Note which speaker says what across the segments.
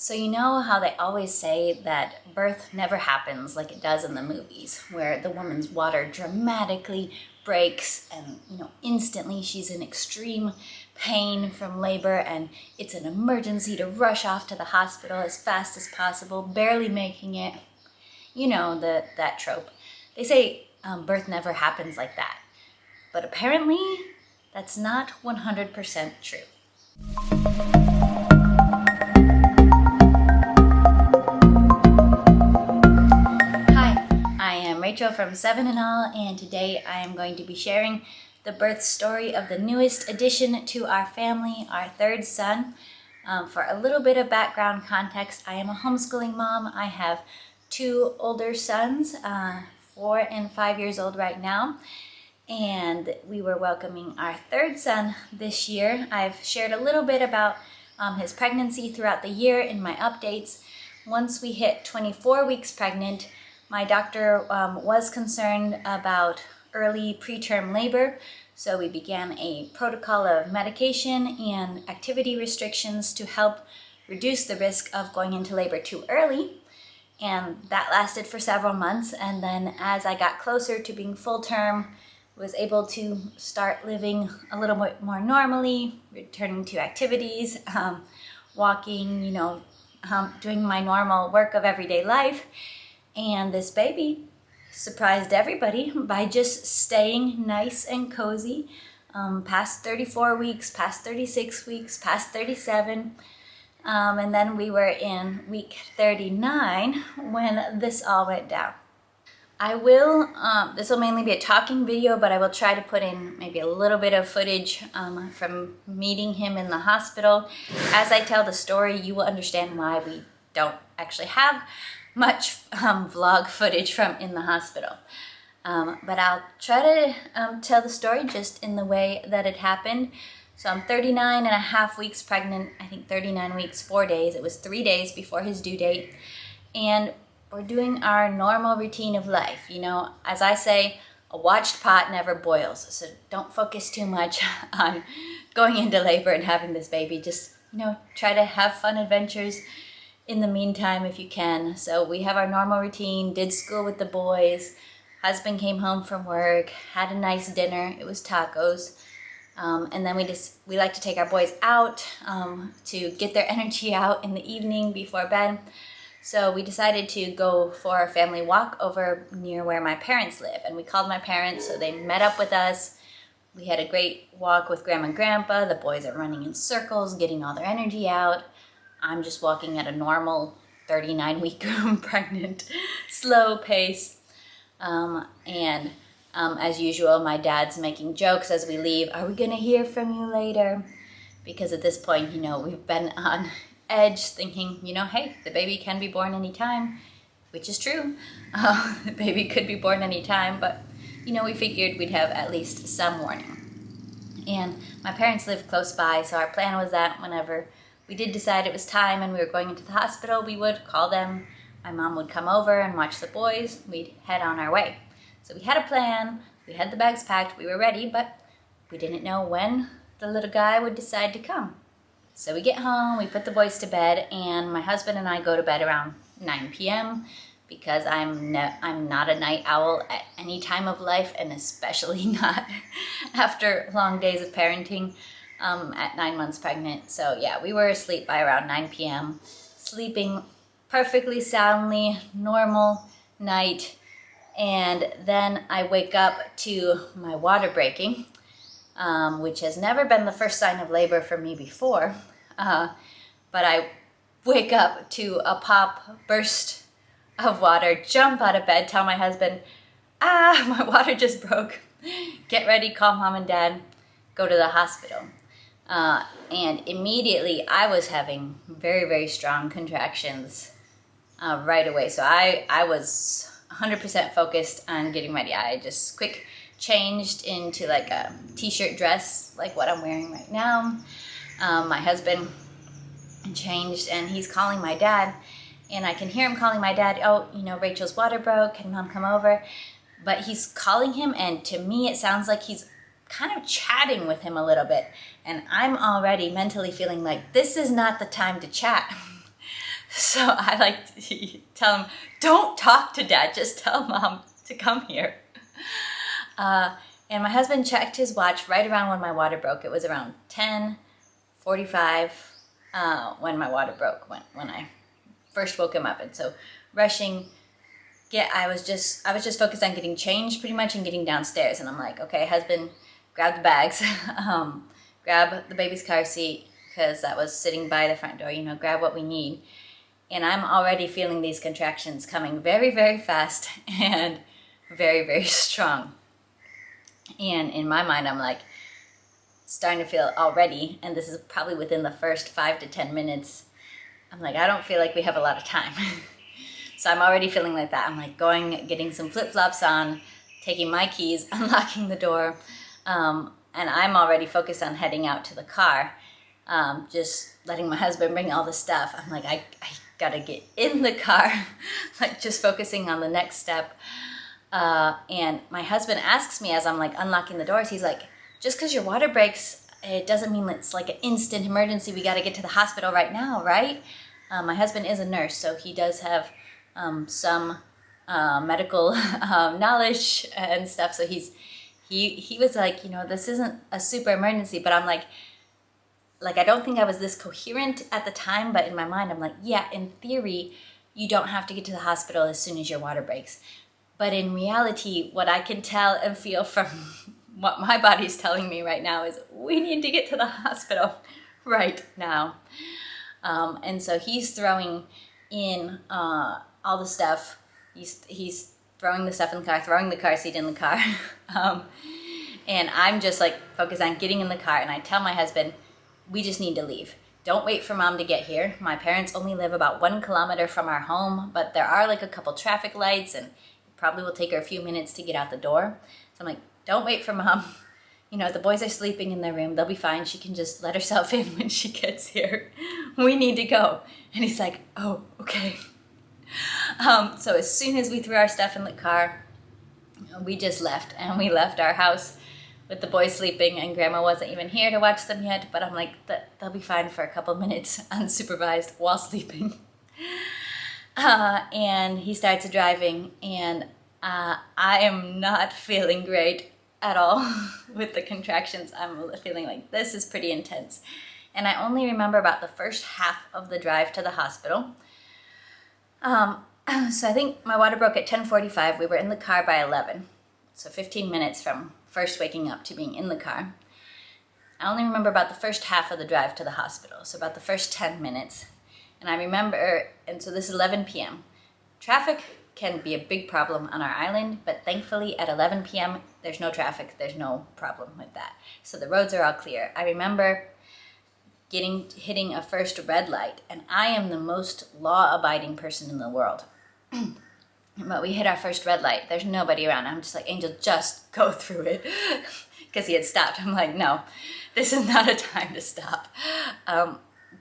Speaker 1: So you know how they always say that birth never happens like it does in the movies, where the woman's water dramatically breaks and, instantly she's in extreme pain from labor and it's an emergency to rush off to the hospital as fast as possible, barely making it. You know, that trope. They say birth never happens like that. But apparently, that's not 100% true. I am Rachel from 7 and All, and today I am going to be sharing the birth story of the newest addition to our family, our third son. For a little bit of background context, I am a homeschooling mom. I have two older sons, 4 and 5 years old right now, and we were welcoming our third son this year. I've shared a little bit about his pregnancy throughout the year in my updates. Once we hit 24 weeks pregnant, my doctor was concerned about early preterm labor, so we began a protocol of medication and activity restrictions to help reduce the risk of going into labor too early. And that lasted for several months. And then as I got closer to being full term, was able to start living a little bit more normally, returning to activities, walking, doing my normal work of everyday life. And this baby surprised everybody by just staying nice and cozy past 34 weeks, past 36 weeks, past 37. And then we were in week 39 when this all went down. This will mainly be a talking video, but I will try to put in maybe a little bit of footage from meeting him in the hospital. As I tell the story, you will understand why we don't actually have much vlog footage from in the hospital. But I'll try to tell the story just in the way that it happened. So I'm 39 and a half weeks pregnant, I think 39 weeks, 4 days. It was 3 days before his due date. And we're doing our normal routine of life. As I say, a watched pot never boils. So don't focus too much on going into labor and having this baby. Just, try to have fun adventures in the meantime if you can. So we have our normal routine, did school with the boys, husband came home from work, had a nice dinner, it was tacos. And then we like to take our boys out to get their energy out in the evening before bed. So we decided to go for a family walk over near where my parents live. And we called my parents, so they met up with us. We had a great walk with Grandma and Grandpa. The boys are running in circles, getting all their energy out. I'm just walking at a normal 39-week pregnant, slow pace. As usual, my dad's making jokes as we leave. Are we going to hear from you later? Because at this point, we've been on edge thinking, hey, the baby can be born anytime, which is true. The baby could be born anytime, but, we figured we'd have at least some warning. And my parents live close by, so our plan was that whenever we did decide it was time and we were going into the hospital, we would call them. My mom would come over and watch the boys. We'd head on our way. So we had a plan. We had the bags packed. We were ready, but we didn't know when the little guy would decide to come. So we get home, we put the boys to bed, and my husband and I go to bed around 9 p.m. because I'm not a night owl at any time of life, and especially not after long days of parenting. At 9 months pregnant. So yeah, we were asleep by around 9 p.m. Sleeping perfectly soundly, normal night. And then I wake up to my water breaking, which has never been the first sign of labor for me before. But I wake up to a pop burst of water, jump out of bed, tell my husband, my water just broke. Get ready, call mom and dad, go to the hospital. And immediately I was having very, very strong contractions right away. So I was 100% focused on getting ready. I just quick changed into like a t-shirt dress, like what I'm wearing right now. My husband changed and he's calling my dad, and I can hear him calling my dad, Rachel's water broke, can mom come over? But he's calling him, and to me it sounds like he's kind of chatting with him a little bit, and I'm already mentally feeling like this is not the time to chat. So I like to tell him, don't talk to Dad, just tell Mom to come here. And my husband checked his watch right around when my water broke. It was around 10:45 when my water broke, when I first woke him up. And so rushing, I was just focused on getting changed pretty much and getting downstairs. And I'm like, okay, husband, grab the bags, grab the baby's car seat, because that was sitting by the front door, grab what we need. And I'm already feeling these contractions coming very, very fast and very, very strong. And in my mind, I'm like starting to feel already, and this is probably within the first 5 to 10 minutes, I'm like, I don't feel like we have a lot of time. So I'm already feeling like that. I'm like getting some flip-flops on, taking my keys, unlocking the door, and I'm already focused on heading out to the car, just letting my husband bring all the stuff. I'm like, I gotta get in the car, like just focusing on the next step. And my husband asks me as I'm like unlocking the doors, he's like, just because your water breaks, it doesn't mean it's like an instant emergency. We got to get to the hospital right now, right? My husband is a nurse, so he does have some medical knowledge and stuff. So he was like, this isn't a super emergency, but I'm like, I don't think I was this coherent at the time, but in my mind, I'm like, yeah, in theory, you don't have to get to the hospital as soon as your water breaks. But in reality, what I can tell and feel from what my body's telling me right now is we need to get to the hospital right now. And so he's throwing in all the stuff. He's throwing the stuff in the car, throwing the car seat in the car. And I'm just like focused on getting in the car. And I tell my husband, we just need to leave. Don't wait for Mom to get here. My parents only live about 1 kilometer from our home, but there are like a couple traffic lights, and probably will take her a few minutes to get out the door. So I'm like, don't wait for Mom. The boys are sleeping in their room. They'll be fine. She can just let herself in when she gets here. We need to go. And he's like, oh, okay. So as soon as we threw our stuff in the car, we just left. And we left our house with the boys sleeping, and Grandma wasn't even here to watch them yet. But I'm like, they'll be fine for a couple minutes unsupervised while sleeping. And he starts driving, and I am not feeling great at all with the contractions. I'm feeling like this is pretty intense. And I only remember about the first half of the drive to the hospital. So I think my water broke at 10:45. We were in the car by 11. So 15 minutes from first waking up to being in the car. I only remember about the first half of the drive to the hospital. So about the first 10 minutes. And I remember, and so this is 11 p.m. Traffic can be a big problem on our island, but thankfully at 11 p.m. there's no traffic, there's no problem with that. So the roads are all clear. I remember hitting a first red light, and I am the most law-abiding person in the world. But we hit our first red light. There's nobody around. I'm just like, Angel, just go through it. Because he had stopped. I'm like, no, this is not a time to stop.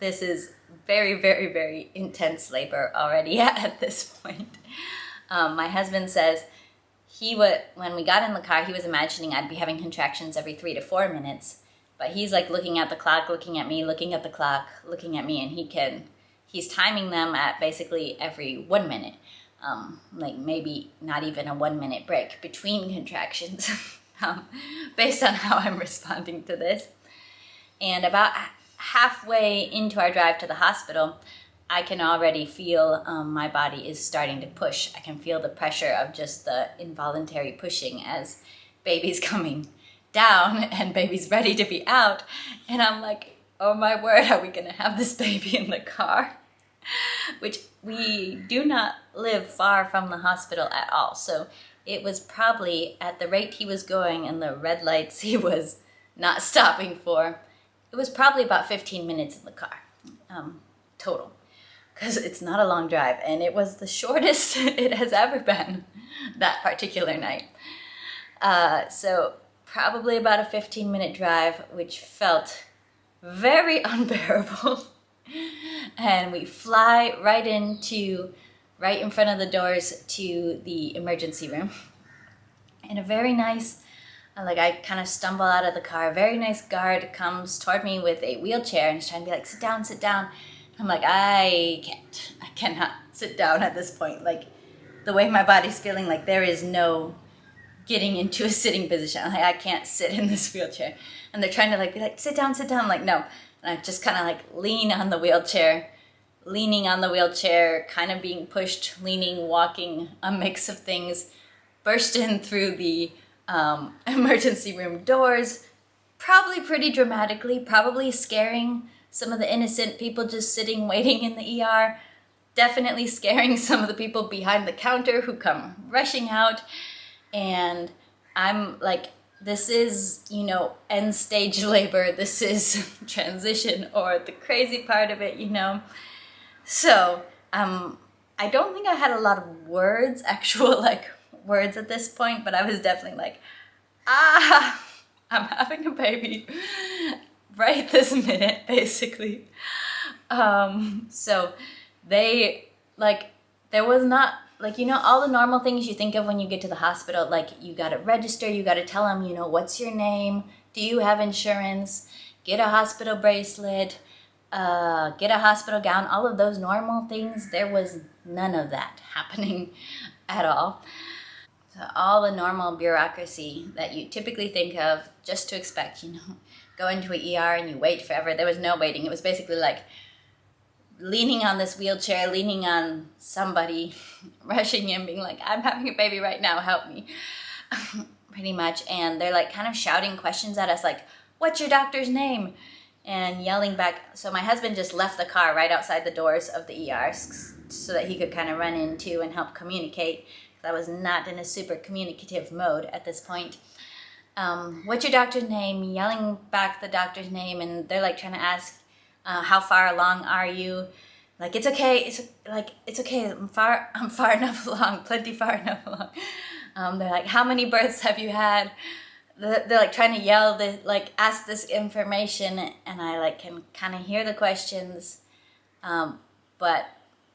Speaker 1: This is very, very, very intense labor already at this point. My husband says when we got in the car, he was imagining I'd be having contractions every 3 to 4 minutes. But he's like looking at the clock, looking at me, looking at the clock, looking at me, and he's timing them at basically every 1 minute. Like maybe not even a 1 minute break between contractions, based on how I'm responding to this. And about halfway into our drive to the hospital, I can already feel my body is starting to push. I can feel the pressure of just the involuntary pushing as baby's coming down and baby's ready to be out. And I'm like, oh my word, are we going to have this baby in the car? Which we do not live far from the hospital at all. So it was probably at the rate he was going and the red lights he was not stopping for, it was probably about 15 minutes in the car, total. Because it's not a long drive, and it was the shortest it has ever been that particular night. So probably about a 15-minute drive, which felt very unbearable. And we fly right in front of the doors to the emergency room. And a very nice, I kind of stumble out of the car. A very nice guard comes toward me with a wheelchair and is trying to be like, sit down, sit down. I'm like, I cannot sit down at this point. Like, the way my body's feeling, like there is no getting into a sitting position. Like, I can't sit in this wheelchair. And they're trying to like be like, sit down, sit down. I'm like, no. And I just kind of like leaning on the wheelchair, kind of being pushed, leaning, walking, a mix of things, burst in through the emergency room doors, probably pretty dramatically, probably scaring some of the innocent people just sitting, waiting in the ER, definitely scaring some of the people behind the counter who come rushing out. And I'm like, this is, you know, end stage labor. This is transition, or the crazy part of it, you know. So I don't think I had a lot of words, actual like words at this point, but I was definitely like, I'm having a baby right this minute, basically. So they, like, there was not, like, you know, all the normal things you think of when you get to the hospital, like you gotta register, you gotta tell them, you know, what's your name, do you have insurance, get a hospital bracelet, get a hospital gown, all of those normal things. There was none of that happening at all. So all the normal bureaucracy that you typically think of just to expect, you know, go into an ER and you wait forever. There was no waiting. It was basically like leaning on this wheelchair, leaning on somebody, rushing in, being like, I'm having a baby right now, help me. Pretty much. And they're like kind of shouting questions at us like, what's your doctor's name? And yelling back. So my husband just left the car right outside the doors of the ER so that he could kind of run into and help communicate. I was not in a super communicative mode at this point. What's your doctor's name? Yelling back the doctor's name, and they're like trying to ask, how far along are you? Like, it's okay. It's okay. I'm far enough along, plenty far enough along. They're like, how many births have you had? They're like trying to yell, like ask this information, and I like can kind of hear the questions, but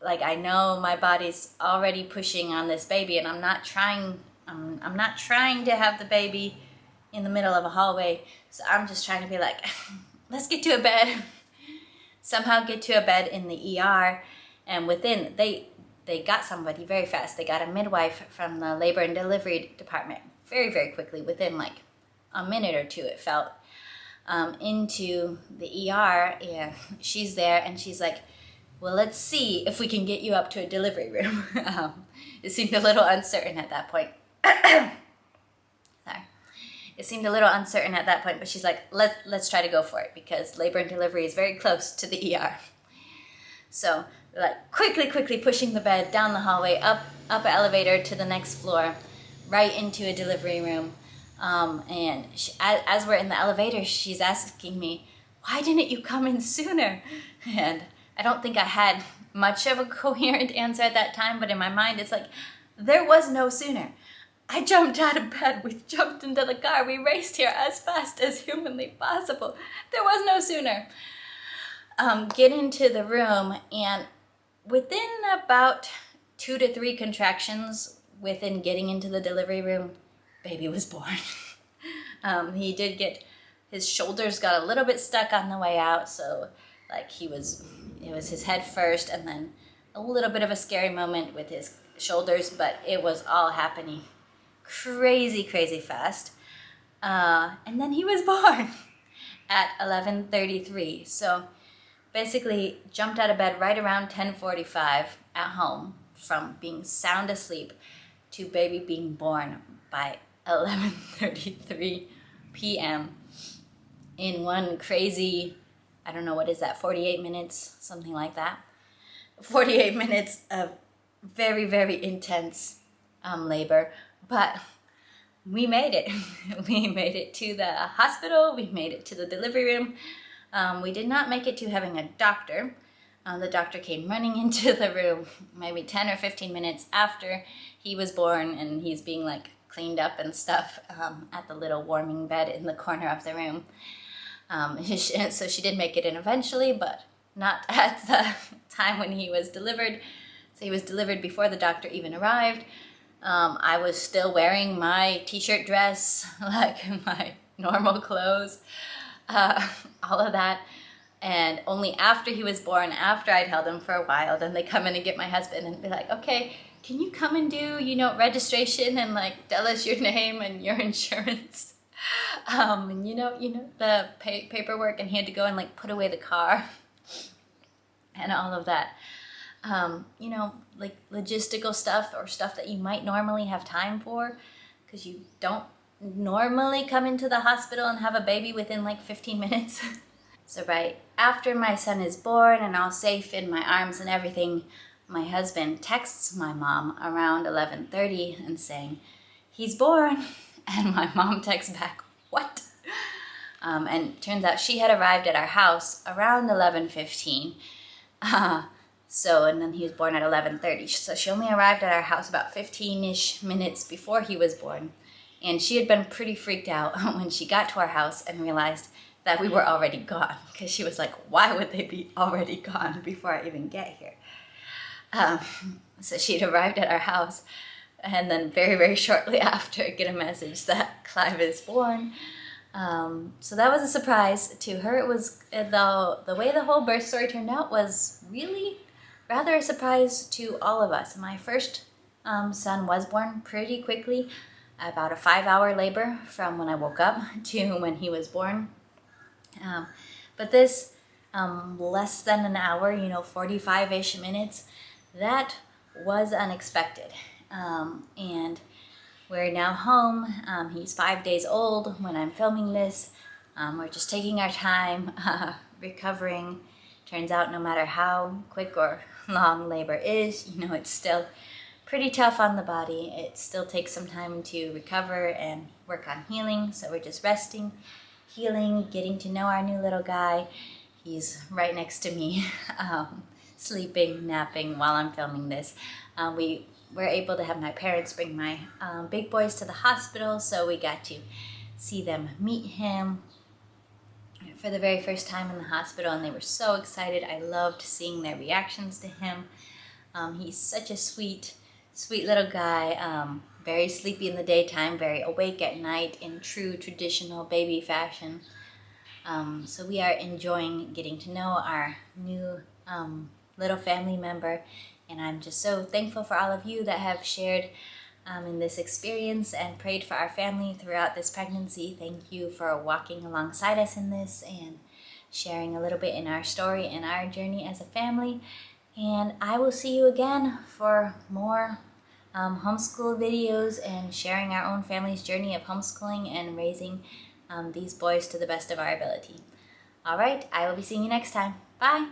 Speaker 1: like I know my body's already pushing on this baby, and I'm not trying to have the baby in the middle of a hallway. So I'm just trying to be like, let's get to a bed. Somehow get to a bed in the ER, and within they got somebody very fast. They got a midwife from the labor and delivery department very, very quickly, within like a minute or two it felt, into the ER, and she's there and she's like, well, let's see if we can get you up to a delivery room. It seemed a little uncertain at that point. Sorry. It seemed a little uncertain at that point, but she's like, let's try to go for it, because labor and delivery is very close to the ER. So like quickly pushing the bed down the hallway, up an elevator to the next floor, right into a delivery room. And as we're in the elevator, she's asking me, why didn't you come in sooner? And I don't think I had much of a coherent answer at that time, but in my mind, it's like, there was no sooner. I jumped out of bed, we jumped into the car, we raced here as fast as humanly possible. There was no sooner. Get into the room, and within about 2 to 3 contractions within getting into the delivery room, baby was born. He did get, his shoulders got a little bit stuck on the way out, so like it was his head first, and then a little bit of a scary moment with his shoulders, but it was all happening crazy fast. And then he was born at 11:33. So basically jumped out of bed right around 10:45 at home, from being sound asleep to baby being born by 11:33 p.m. in one crazy, I don't know, what is that, 48 minutes, something like that. 48 minutes of very, very intense labor, but we made it. We made it to the hospital, we made it to the delivery room. We did not make it to having a doctor. The doctor came running into the room maybe 10 or 15 minutes after he was born, and he's being like cleaned up and stuff at the little warming bed in the corner of the room. So she did make it in eventually, but not at the time when he was delivered. So he was delivered before the doctor even arrived. I was still wearing my t-shirt dress, like my normal clothes, all of that. And only after he was born, after I'd held him for a while, then they come in and get my husband and be like, okay, can you come and do, registration and like tell us your name and your insurance? And the paperwork, and he had to go and like put away the car and all of that. Like logistical stuff or stuff that you might normally have time for, because you don't normally come into the hospital and have a baby within like 15 minutes. So right after my son is born and all safe in my arms and everything, my husband texts my mom around 11:30 and saying, he's born. And my mom texts back, what? And turns out she had arrived at our house around 11:15. And then he was born at 11:30. So she only arrived at our house about 15-ish minutes before he was born. And she had been pretty freaked out when she got to our house and realized that we were already gone, because she was like, why would they be already gone before I even get here? So she'd arrived at our house, and then very, very shortly after, get a message that Clive is born. So that was a surprise to her. It was, the way the whole birth story turned out was really rather a surprise to all of us. My first son was born pretty quickly, about a 5-hour labor from when I woke up to when he was born. But this less than an hour, 45-ish minutes, that was unexpected. And we're now home. He's 5 days old when I'm filming this. We're just taking our time, recovering. Turns out no matter how quick or long labor is, it's still pretty tough on the body. It still takes some time to recover and work on healing. So we're just resting, healing, getting to know our new little guy. He's right next to me, sleeping, napping while I'm filming this. We were able to have my parents bring my big boys to the hospital, so we got to see them meet him for the very first time in the hospital, and they were so excited. I loved seeing their reactions to him. He's such a sweet little guy, very sleepy in the daytime, very awake at night in true traditional baby fashion. So we are enjoying getting to know our new little family member, and I'm just so thankful for all of you that have shared in this experience and prayed for our family throughout this pregnancy. Thank you for walking alongside us in this and sharing a little bit in our story and our journey as a family. And I will see you again for more homeschool videos and sharing our own family's journey of homeschooling and raising these boys to the best of our ability. All right, I will be seeing you next time. Bye.